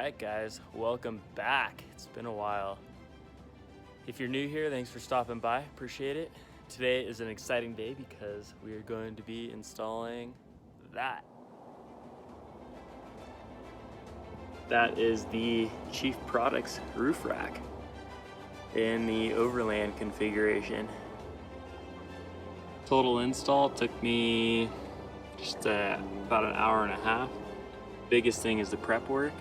right, guys, welcome back. It's been a while. If you're new here, thanks for stopping by. Appreciate it. Today is an exciting day because we are going to be installing that. That is the Chief Products roof rack in the Overland configuration. Total install took me just about an hour and a half. Biggest thing is the prep work,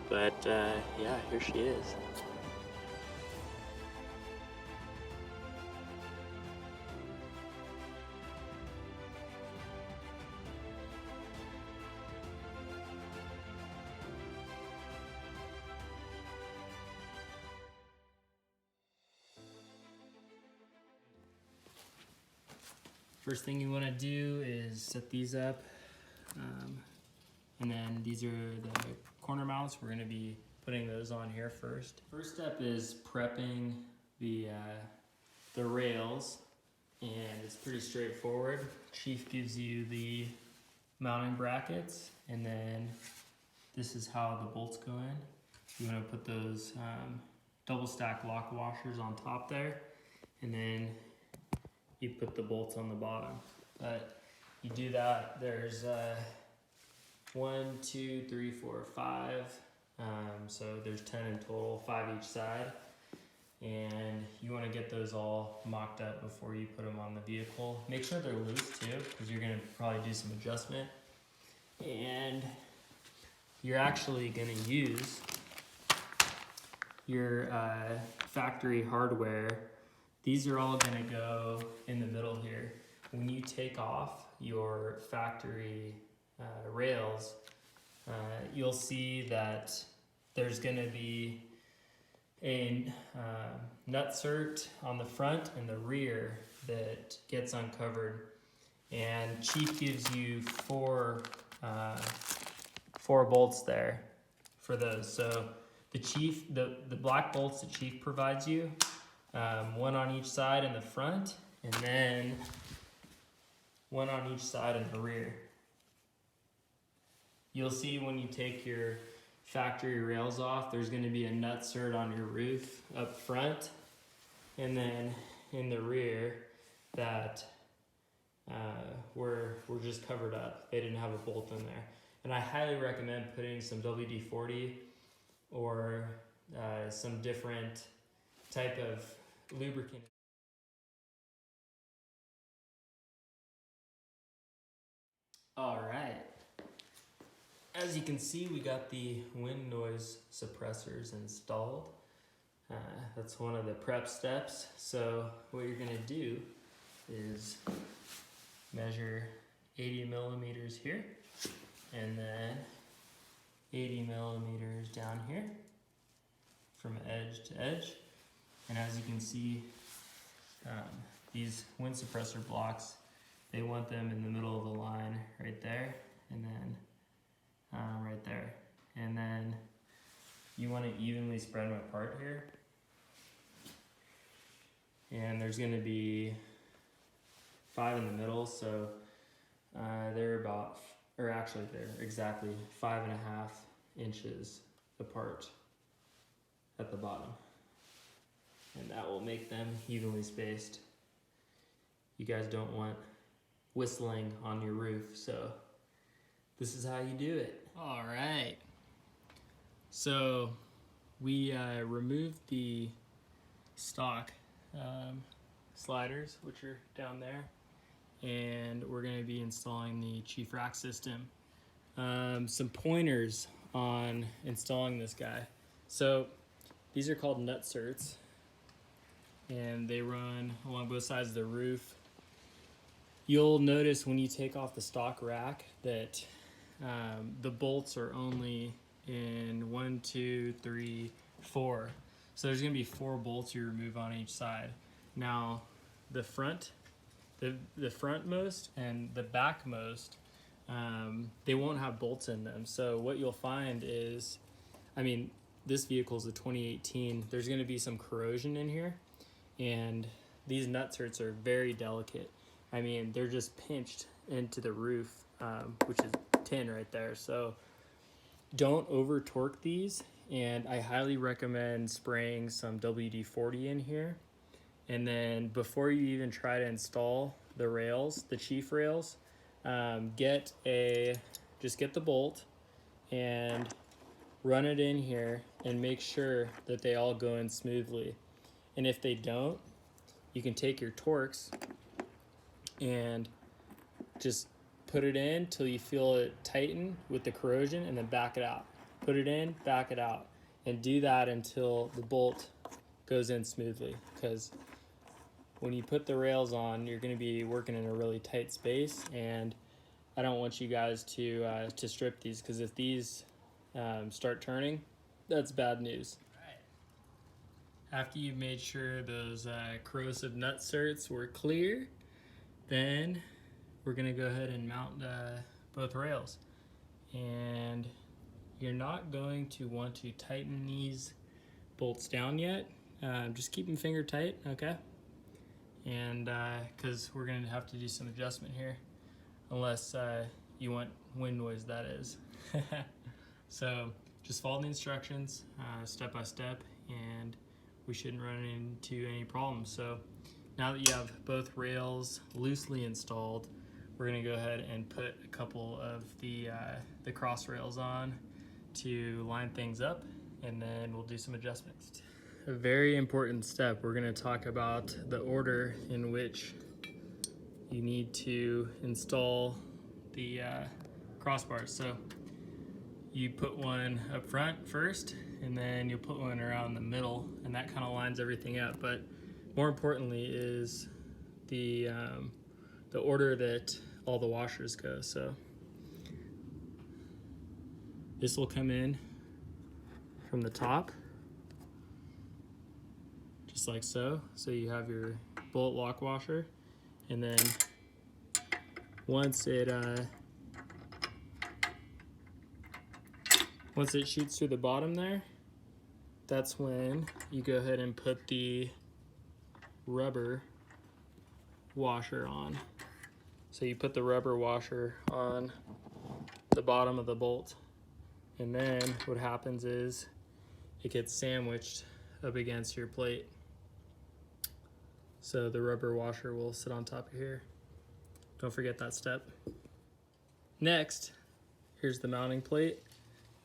but yeah, here she is. First thing you want to do is set these up, and then these are the corner mounts. We're going to be putting those on here first. First step is prepping the rails, and it's pretty straightforward. Chief gives you the mounting brackets, and then this is how the bolts go in. You want to put those double stack lock washers on top there, and then you put the bolts on the bottom. But you do that, there's 1, 2, 3, 4, 5. So there's 10 in total, 5 each side. And you want to get those all mocked up before you put them on the vehicle. Make sure they're loose too, because you're going to probably do some adjustment. And you're actually going to use your factory hardware. These are all going to go in the middle here. When you take off your factory rails, you'll see that there's going to be a nutsert on the front and the rear that gets uncovered. And Chief gives you four bolts there for those. So the black bolts that Chief provides you, one on each side in the front, and then one on each side in the rear. You'll see when you take your factory rails off, there's going to be a nutsert on your roof up front, and then in the rear that were just covered up. They didn't have a bolt in there. And I highly recommend putting some WD-40 or some different type of lubricant. All right. As you can see, we got the wind noise suppressors installed. That's one of the prep steps. So what you're gonna do is measure 80 millimeters here, and then 80 millimeters down here from edge to edge. And as you can see, these wind suppressor blocks, they want them in the middle of the line right there, and then right there. And then you want to evenly spread them apart here. And there's going to be 5 in the middle, so they're exactly 5.5 inches apart at the bottom. And that will make them evenly spaced. You guys don't want whistling on your roof, so this is how you do it. All right. So we removed the stock sliders, which are down there, and we're going to be installing the Chief Rack system. Some pointers on installing this guy. So these are called nutserts, and they run along both sides of the roof. You'll notice when you take off the stock rack that the bolts are only in 1, 2, 3, 4. So there's going to be 4 bolts you remove on each side. Now the frontmost and the backmost, they won't have bolts in them. So what you'll find is, this vehicle is a 2018. There's going to be some corrosion in here, and these nutserts are very delicate. They're just pinched into the roof, which is tin right there. So Don't over torque these, and I highly recommend spraying some WD-40 in here. And then before you even try to install the rails, the chief rails, just get the bolt and run it in here and make sure that they all go in smoothly. And if they don't, you can take your Torx and just put it in till you feel it tighten with the corrosion, and then back it out. Put it in, back it out, and do that until the bolt goes in smoothly. Because when you put the rails on, you're going to be working in a really tight space, and I don't want you guys to strip these, because if these start turning, that's bad news. After you've made sure those corrosive nut certs were clear, then we're gonna go ahead and mount both rails. And you're not going to want to tighten these bolts down yet. Just keep them finger tight, okay? And because we're gonna have to do some adjustment here, unless you want wind noise, that is. So just follow the instructions step by step, and we shouldn't run into any problems. So now that you have both rails loosely installed, we're gonna go ahead and put a couple of the cross rails on to line things up, and then we'll do some adjustments. A very important step, we're gonna talk about the order in which you need to install the crossbars. So you put one up front first, and then you'll put one around the middle, and that kind of lines everything up. But more importantly is the order that all the washers go. So this will come in from the top, just like so. So you have your bullet lock washer, and then once it shoots through the bottom there, that's when you go ahead and put the rubber washer on. So you put the rubber washer on the bottom of the bolt, and then what happens is it gets sandwiched up against your plate. So the rubber washer will sit on top of here. Don't forget that step. Next, here's the mounting plate.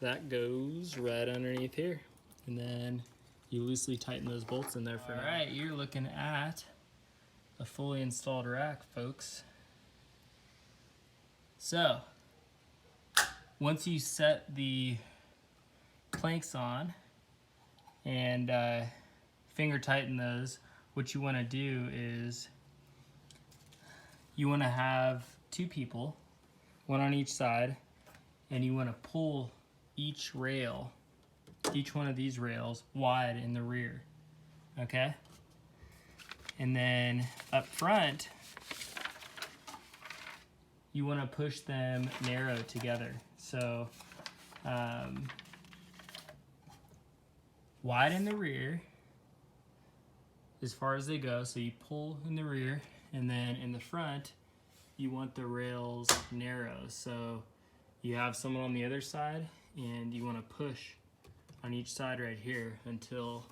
That goes right underneath here. And then you loosely tighten those bolts in there for now. All right, you're looking at a fully installed rack, folks. So, once you set the planks on and finger tighten those, what you want to do is you want to have two people, one on each side, and you want to pull each rail, each one of these rails wide in the rear, okay? And then up front, you want to push them narrow together. So wide in the rear as far as they go, so you pull in the rear, and then in the front you want the rails narrow, so you have someone on the other side and you want to push on each side right here until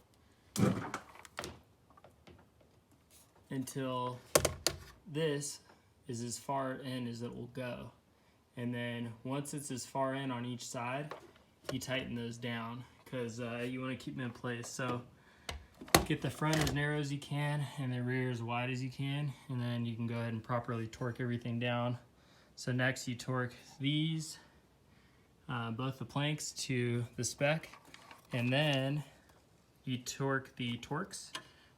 this is as far in as it will go. And then once it's as far in on each side, you tighten those down, because you want to keep them in place. So get the front as narrow as you can and the rear as wide as you can, and then you can go ahead and properly torque everything down. So next you torque these, both the planks to the spec, and then you torque the Torx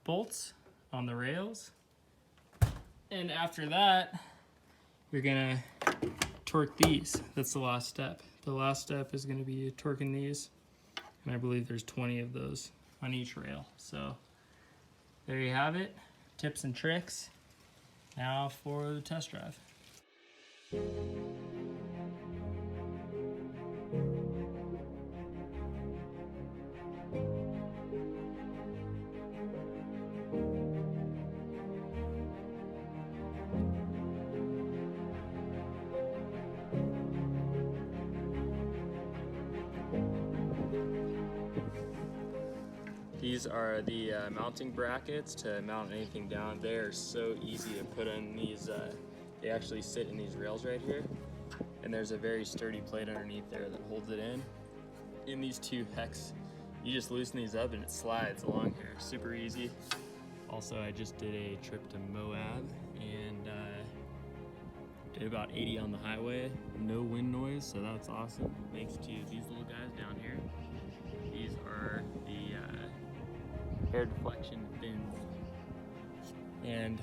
bolts on the rails. And after that, you're gonna torque these. That's the last step. The last step is gonna be torquing these, and I believe there's 20 of those on each rail. So there you have it, tips and tricks. Now for the test drive. These are the mounting brackets to mount anything down. They're so easy to put in these. They actually sit in these rails right here, and there's a very sturdy plate underneath there that holds it in. In these two hex, you just loosen these up and it slides along here. Super easy. Also, I just did a trip to Moab and did about 80 on the highway. No wind noise, so that's awesome. Thanks to these little guys down here. These are the air deflection fins. And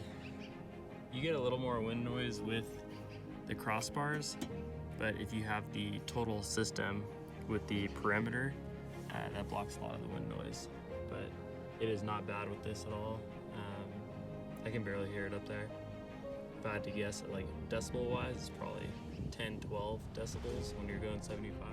you get a little more wind noise with the crossbars, but if you have the total system with the perimeter, that blocks a lot of the wind noise. But it is not bad with this at all. I can barely hear it up there. If I had to guess, like decibel wise, it's probably 10, 12 decibels when you're going 75.